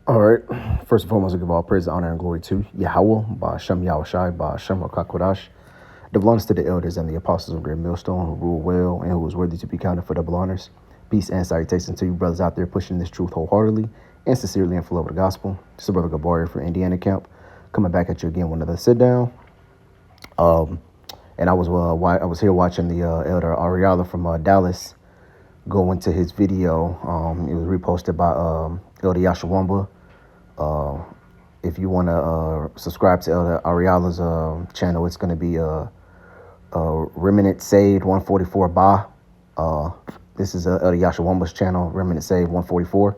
All right. First and foremost, I give all praise, honor, and glory to Yahweh, Ba'ashem Yahushai, Ba'ashem Rakakwadash. The belongs to the elders and the apostles of Great Millstone, who rule well and who is worthy to be counted for double honors. Peace and salutations to you brothers out there pushing this truth wholeheartedly and sincerely and full of the gospel. This is Brother Gabari for Indiana Camp, coming back at you again with another sit down. And I was here watching the Elder Ariala from Dallas go into his video. It was reposted by Elder Yashawamba. If you want to subscribe to Elder Ariala's channel, it's going to be Remnant Saved 144 Ba. This is Elder Yashawamba's channel, Remnant Saved 144.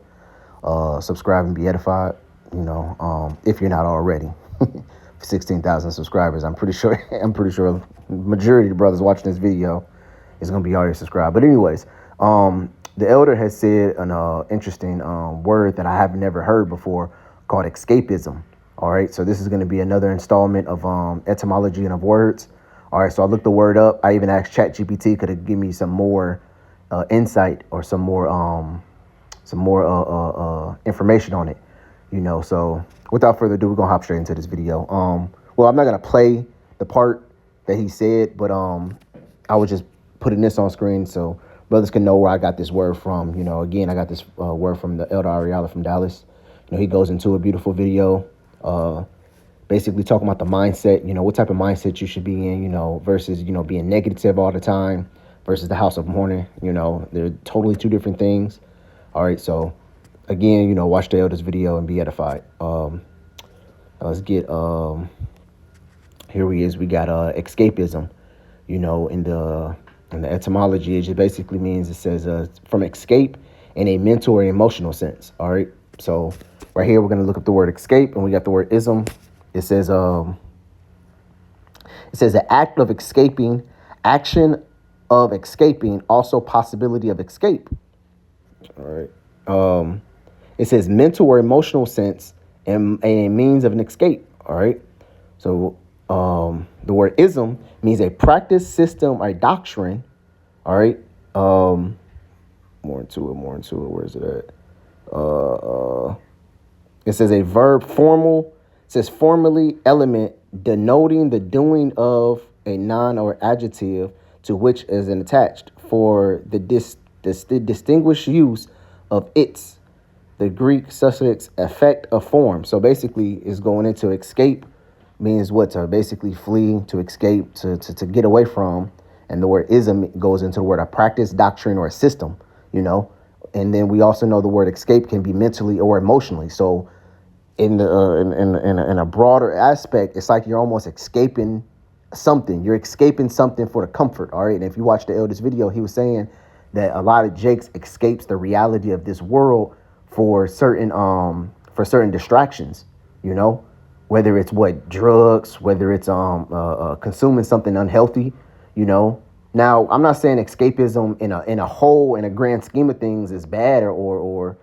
Subscribe and be edified. If you're not already. 16,000 subscribers. I'm pretty sure the majority of the brothers watching this video is going to be already subscribed. But anyways, the elder has said an interesting word that I have never heard before called escapism. All right. So this is going to be another installment of etymology and of words. All right. So I looked the word up. I even asked ChatGPT, could it give me some more insight or some more information on it, So without further ado, we're going to hop straight into this video. Well, I'm not going to play the part that he said, but I was just putting this on screen so brothers can know where I got this word from. Again, I got this word from the Elder Ariala from Dallas. He goes into a beautiful video, basically talking about the mindset, what type of mindset you should be in, versus, being negative all the time versus the house of mourning. They're totally two different things. All right. So again, watch the Elder's video and be edified. Let's get, here he is. We got escapism, in the etymology. It just basically means, it says from escape in a mental or emotional sense. All right. So right here, we're going to look up the word escape, and we got the word ism. It says the act of escaping, action of escaping, also possibility of escape. All right. It says mental or emotional sense and a means of an escape. All right. So the word ism means a practice, system, or doctrine. All right. More into it. Where is it at? It says a verb formal. It says formally element denoting the doing of a noun or adjective to which is an attached for the distinguished use of its, the Greek suffix effect of form. So basically it's going into escape means what? To basically flee, to escape, to get away from. And the word ism goes into the word a practice, doctrine, or a system, And then we also know the word escape can be mentally or emotionally. So in a broader aspect, it's like you're almost escaping something. You're escaping something for the comfort. All right. And if you watch the Elder's video, he was saying that a lot of Jakes escapes the reality of this world for certain distractions, whether it's drugs, whether it's consuming something unhealthy, Now, I'm not saying escapism in a whole, in a grand scheme of things, is bad or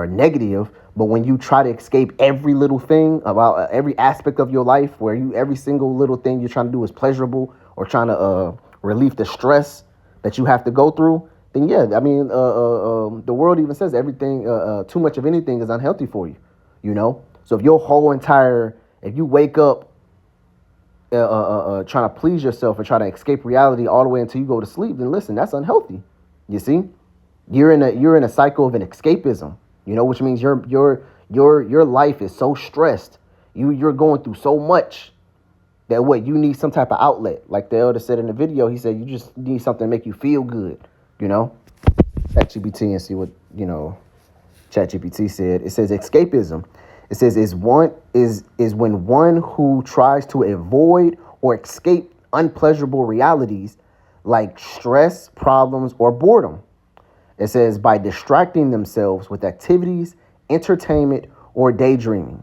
negative. But when you try to escape every little thing about every aspect of your life, where every single little thing you're trying to do is pleasurable or trying to relieve the stress that you have to go through, then yeah, I mean, the world even says everything, too much of anything is unhealthy for you, So if if you wake up trying to please yourself or try to escape reality all the way until you go to sleep, then listen, that's unhealthy. You see, you're in a cycle of an escapism, which means your life is so stressed. You're going through so much that you need some type of outlet. Like the elder said in the video, he said, you just need something to make you feel good, ChatGPT and see what, ChatGPT said. It says escapism. It says is when one who tries to avoid or escape unpleasurable realities like stress, problems, or boredom. It says by distracting themselves with activities, entertainment, or daydreaming.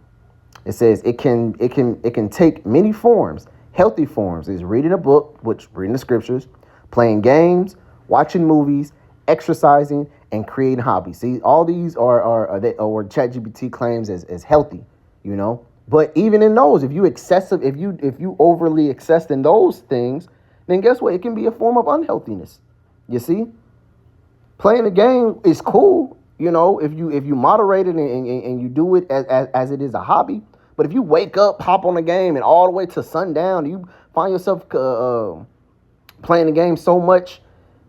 It says it can take many forms. Healthy forms is reading a book, which reading the scriptures, playing games, watching movies, exercising, and creating hobbies. See, all these are ChatGPT claims as healthy, But even in those, if you overly excess in those things, then guess what? It can be a form of unhealthiness. You see, playing a game is cool. if you moderate it and you do it as it is a hobby. But if you wake up, hop on the game, and all the way to sundown, you find yourself playing the game so much,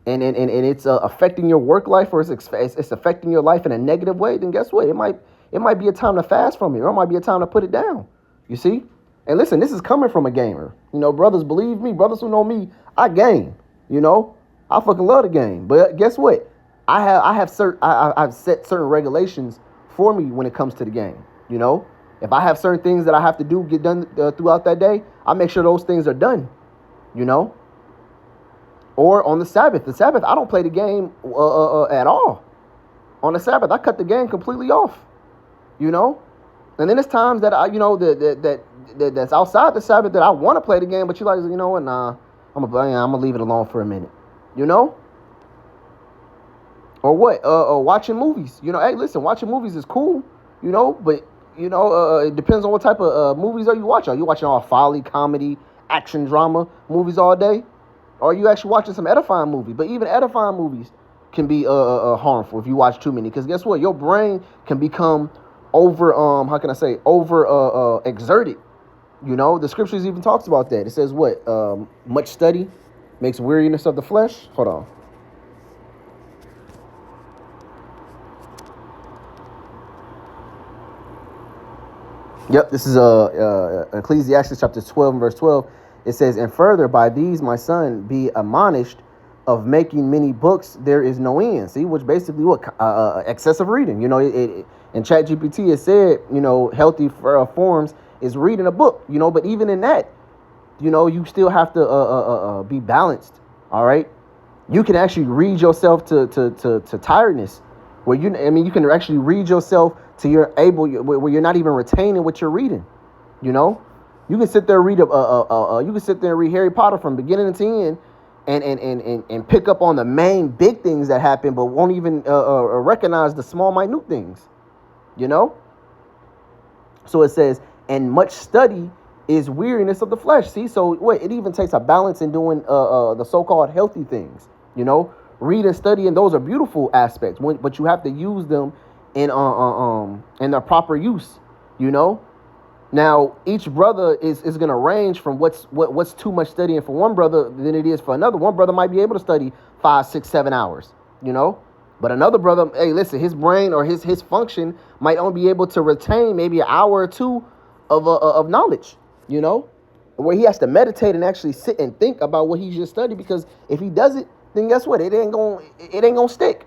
and it's affecting your work life, or it's affecting your life in a negative way, then guess what? It might be a time to fast from it, or it might be a time to put it down. You see? And listen, this is coming from a gamer. Brothers, believe me, brothers who know me, I game. I fucking love the game. But guess what? I've set certain regulations for me when it comes to the game. If I have certain things that I have to get done throughout that day, I make sure those things are done. Or on the Sabbath. The Sabbath, I don't play the game at all. On the Sabbath, I cut the game completely off. And then there's times that that's outside the Sabbath that I want to play the game, but you're like, what? Nah, I'm gonna leave it alone for a minute. Or what? Watching movies. Hey, listen, watching movies is cool. But it depends on what type of movies are you watching. Are you watching all folly, comedy, action, drama movies all day? Or are you actually watching some edifying movies? But even edifying movies can be harmful if you watch too many. Because guess what? Your brain can become over exerted. The scriptures even talks about that. It says what? Much study makes weariness of the flesh. Hold on. Yep, this is Ecclesiastes chapter 12 and verse 12. It says, and further, by these, my son, be admonished of making many books, there is no end. See, which basically excessive reading. In ChatGPT, it said, healthy forms is reading a book, but even in that, you still have to be balanced. All right. You can actually read yourself to tiredness, where you can actually read yourself to where you're not even retaining what you're reading. You can sit there and read read Harry Potter from beginning to end, and pick up on the main big things that happen, but won't even recognize the small, minute things. So it says, and much study is weariness of the flesh. See, so it even takes a balance in doing the so-called healthy things. Read and study, and those are beautiful aspects. But you have to use them in their proper use. Now, each brother is going to range from what's too much studying for one brother than it is for another. One brother might be able to study 5, 6, 7 hours, But another brother, hey, listen, his brain or his function might only be able to retain maybe an hour or two of knowledge, where he has to meditate and actually sit and think about what he just studied. Because if he does it, then guess what? It ain't gonna stick,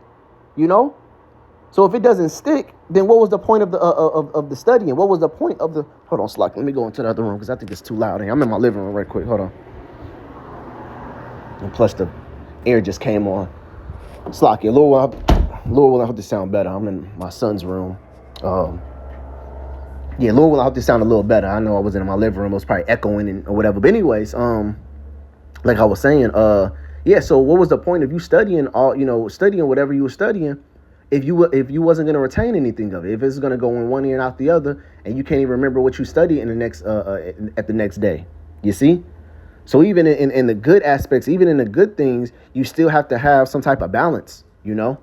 So if it doesn't stick, then what was the point of the study? And what was the point of the... Hold on, Slock. Let me go into the other room because I think it's too loud. I'm in my living room right quick. Hold on. And plus the air just came on. Slock, Lord, I hope this sound better. I'm in my son's room. Lord, I hope this sound a little better. I know I wasn't in my living room. It was probably echoing or whatever. But anyways, like I was saying, so what was the point of you studying studying whatever you were studying if you wasn't going to retain anything of it, if it's going to go in one ear and out the other, and you can't even remember what you studied in the next at the next day? You see? So even in the good aspects, even in the good things, you still have to have some type of balance. You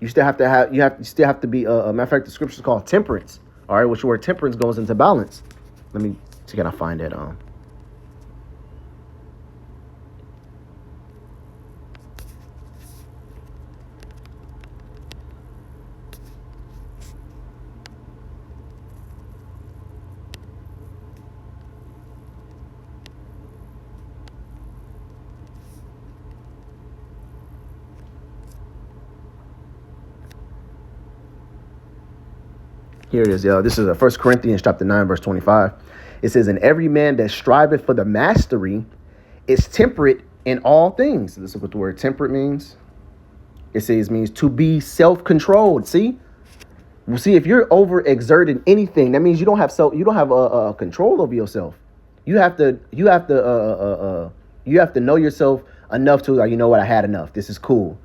still have to be matter of fact, the scripture is called temperance. All right, which word temperance goes into balance. Let me see, can I find that? Here it is, This is 1 Corinthians chapter 9, verse 25. It says, and every man that striveth for the mastery is temperate in all things. This is what the word temperate means. It means to be self-controlled. See, if you're overexerting anything, that means you don't have control over yourself. You have to know yourself enough to, like, I had enough. This is cool.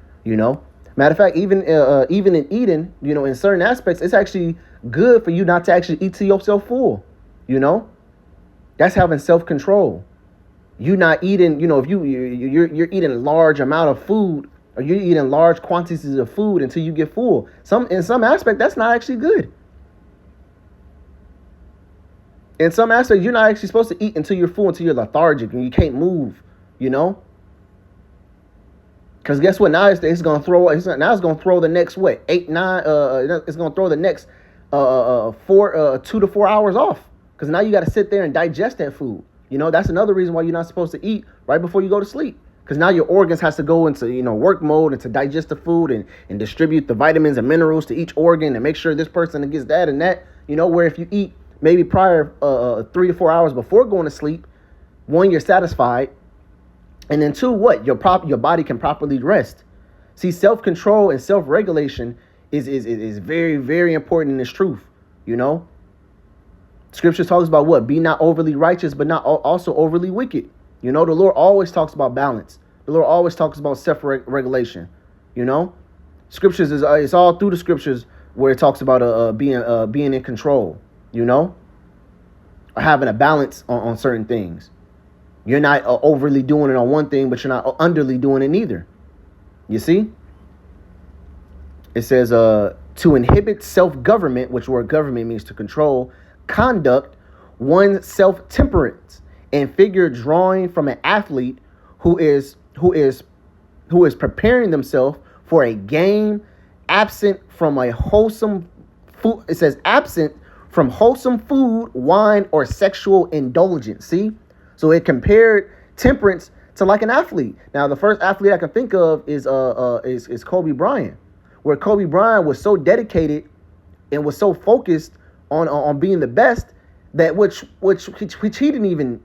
Matter of fact, even in eating, in certain aspects, it's actually good for you not to actually eat to yourself full. That's having self-control. You not eating, if you're eating a large amount of food or you're eating large quantities of food until you get full. In some aspect, that's not actually good. In some aspects, you're not actually supposed to eat until you're full, until you're lethargic and you can't move, you know? Because guess what? Now it's going to throw. Now it's going to throw the next what 8, 9. It's going to throw the next 2 to 4 hours off. Because now you got to sit there and digest that food. You know, that's another reason why you're not supposed to eat right before you go to sleep. Because now your organs has to go into, work mode and to digest the food and distribute the vitamins and minerals to each organ and make sure this person gets that and that. Where if you eat maybe prior 3 to 4 hours before going to sleep, one, you're satisfied. And then two, what? Your body can properly rest. See, self-control and self-regulation is very, very important in this truth, Scripture talks about what? Be not overly righteous, but not also overly wicked. The Lord always talks about balance. The Lord always talks about self-regulation, Scriptures it's all through the scriptures where it talks about being in control, or having a balance on certain things. You're not overly doing it on one thing, but you're not underly doing it neither. You see? It says to inhibit self-government, which word government means to control, conduct, one's self-temperance, and figure drawing from an athlete who is preparing themselves for a game, absent from a wholesome food. It says absent from wholesome food, wine, or sexual indulgence. See? So it compared temperance to like an athlete. Now, the first athlete I can think of is Kobe Bryant, where Kobe Bryant was so dedicated and was so focused on being the best that which he didn't even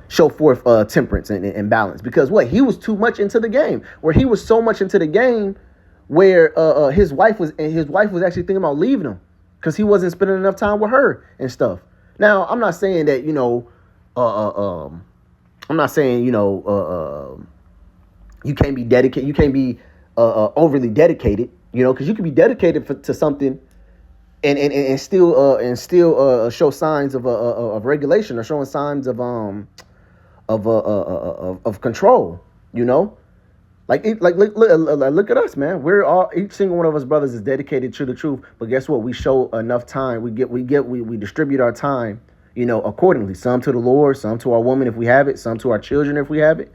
show forth temperance and balance, because what, he was too much into the game, where he was so much into the game where his wife was actually thinking about leaving him because he wasn't spending enough time with her and stuff. Now, I'm not saying that you can't be dedicated, you can't be overly dedicated, because you can be dedicated to something and still show signs of regulation, or showing signs of control, look at us, man. Each single one of us brothers is dedicated to the truth, but guess what? We show enough time. We distribute our time, accordingly. Some to the Lord, some to our woman if we have it, some to our children if we have it.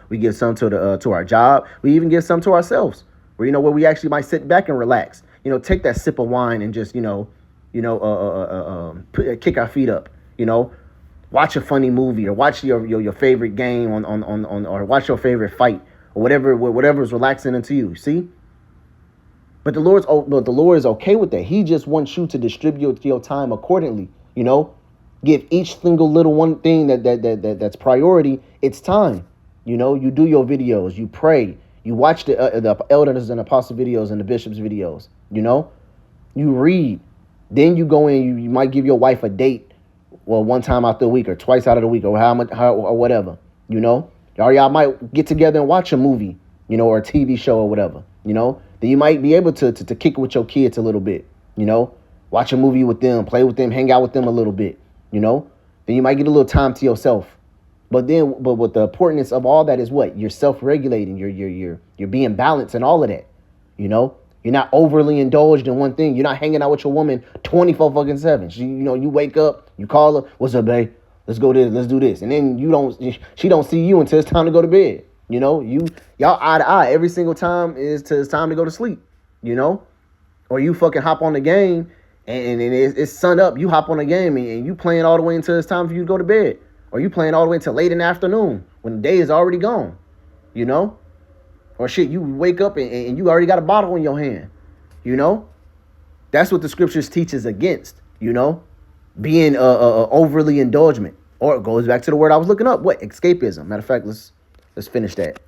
We give some to our job. We even give some to ourselves, where we actually might sit back and relax. Take that sip of wine and just kick our feet up. Watch a funny movie, or watch your favorite game on or watch your favorite fight, or whatever is relaxing into you. See. But the Lord is okay with that. He just wants you to distribute your time accordingly. Give each single little one thing that's priority its time. You do your videos, you pray, you watch the elders and apostle videos and the bishops videos. You read, then you go in. You might give your wife a date, well, one time out the week or twice out of the week, or or whatever. Or y'all might get together and watch a movie, or a TV show or whatever. Then you might be able to kick it with your kids a little bit. Watch a movie with them, play with them, hang out with them a little bit. Then you might get a little time to yourself. But what the importance of all that is what? You're self-regulating. You're being balanced and all of that. You're not overly indulged in one thing. You're not hanging out with your woman 24/7. You wake up, you call her, "What's up, babe? Let's go this, let's do this." And then she don't see you until it's time to go to bed. Y'all eye to eye every single time it's time to go to sleep. Or you fucking hop on the game and it's sun up. You hop on the game and you playing all the way until it's time for you to go to bed. Or you playing all the way until late in the afternoon when the day is already gone, Or shit, you wake up and you already got a bottle in your hand, That's what the scriptures teaches against, being overly indulgent. Or it goes back to the word I was looking up. What? Escapism. Matter of fact, let's finish that.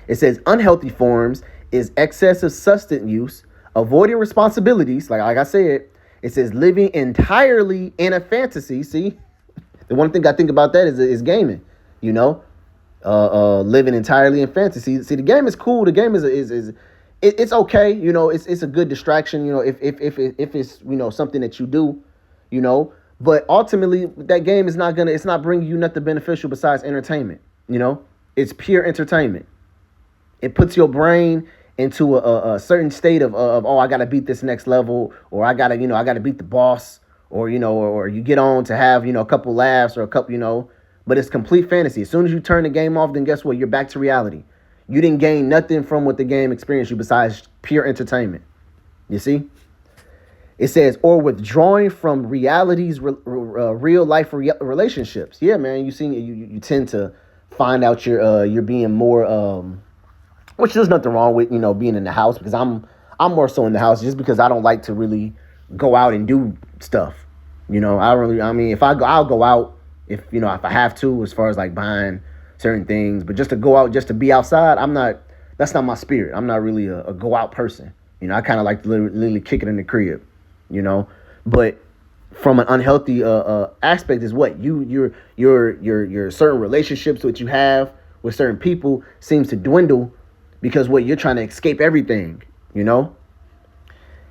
It says unhealthy forms is excessive substance use, avoiding responsibilities, like I said. It says living entirely in a fantasy. See, the one thing I think about that is gaming. Living entirely in fantasy. See, the game is cool. The game it's okay. It's a good distraction. If it's something that you do. But ultimately, that game is it's not bringing you nothing beneficial besides entertainment. You know, it's pure entertainment. It puts your brain into a certain state of oh, I got to beat this next level, or I got to, I got to beat the boss, or, or you get on to have, a couple laughs or a couple, but it's complete fantasy. As soon as you turn the game off, then guess what? You're back to reality. You didn't gain nothing from what the game experienced you besides pure entertainment. You see? It says, or withdrawing from reality's real life relationships. Yeah, man, you tend to find out you're being more, which there's nothing wrong with, being in the house, because I'm more so in the house just because I don't like to really go out and do stuff. If I go, I'll go out if I have to, as far as like buying certain things, but just to go out, just to be outside, that's not my spirit. I'm not really a go out person. I kind of like to literally kick it in the crib. But from an unhealthy aspect is what your certain relationships that you have with certain people seems to dwindle because what you're trying to escape everything.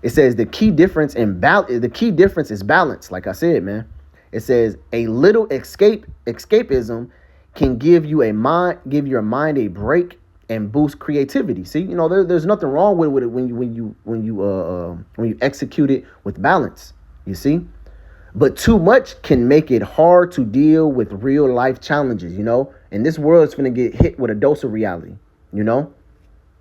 It says the key difference is balance. Like I said, man, it says a little escapism can give your mind a break and boost creativity. See, there's nothing wrong with it when you execute it with balance. You see, but too much can make it hard to deal with real life challenges. And this world is going to get hit with a dose of reality.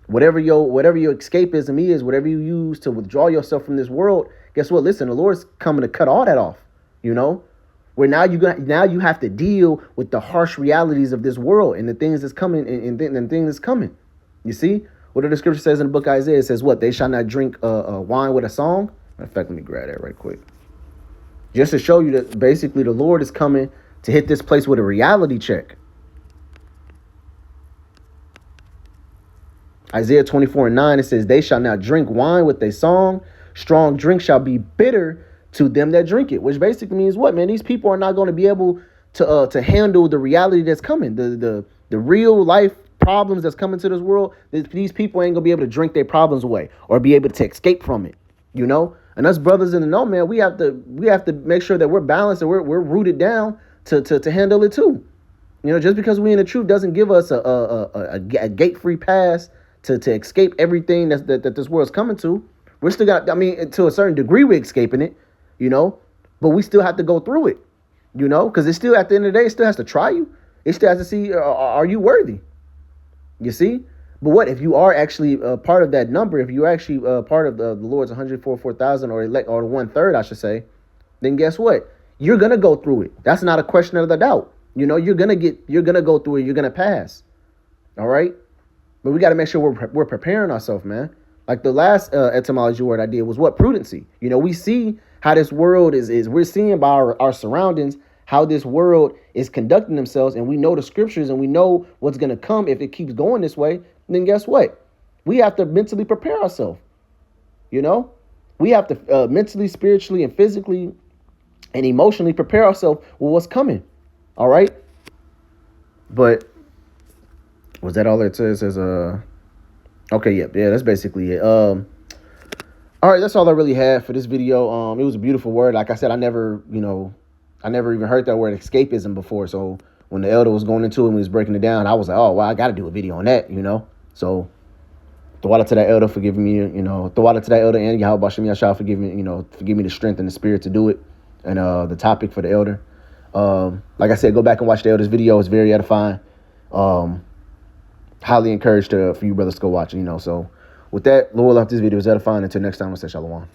Whatever your escapism is, whatever you use to withdraw yourself from this world, guess what? Listen, the Lord's coming to cut all that off. Where now you have to deal with the harsh realities of this world and the things that's coming and the things that's coming. You see what the scripture says in the book of Isaiah? It says what? They shall not drink wine with a song. In fact, let me grab that right quick. Just to show you that basically the Lord is coming to hit this place with a reality check. Isaiah 24:9, it says, they shall not drink wine with a song. Strong drink shall be bitter to them that drink it, which basically means what, man? These people are not going to be able to handle the reality that's coming, the real life problems that's coming to this world. These people ain't gonna be able to drink their problems away or be able to escape from it, And us brothers in the know, man, we have to make sure that we're balanced and we're rooted down to handle it too. Just because we in the truth doesn't give us a gate-free pass to escape everything that this world's coming to. We're still got, to a certain degree, we're escaping it, but we still have to go through it, because it's still, at the end of the day, it still has to try you. It still has to see, are you worthy? You see? But what if you are actually part of that number? If you're actually part of the Lord's 144,000 or the 1/3, I should say, then guess what? You're gonna go through it. That's not a question of the doubt. You're gonna go through it. You're gonna pass. All right. But we got to make sure we're preparing ourselves, man. Like the last etymology word I did was what? Prudency. We see how this world is we're seeing by our surroundings how this world is conducting themselves, and we know the scriptures and we know what's going to come if it keeps going this way. Then guess what? We have to mentally prepare ourselves. We have to mentally, spiritually, and physically and emotionally prepare ourselves with what's coming. All right. But was that all it says? Okay, yeah, that's basically it. All right, that's all I really had for this video. It was a beautiful word. Like I said, I never even heard that word escapism before. So when the elder was going into it and he was breaking it down, I was like, oh, well, I got to do a video on that, So Thawada to that elder for giving me, Thawada to that elder and Yahweh Bashem Yashah for giving me the strength and the spirit to do it. And the topic for the elder. Like I said, go back and watch the elder's video. It's very edifying. Highly encouraged for you brothers to go watch it, So with that, Lord, love this video is edifying. Until next time, I'll say shalom.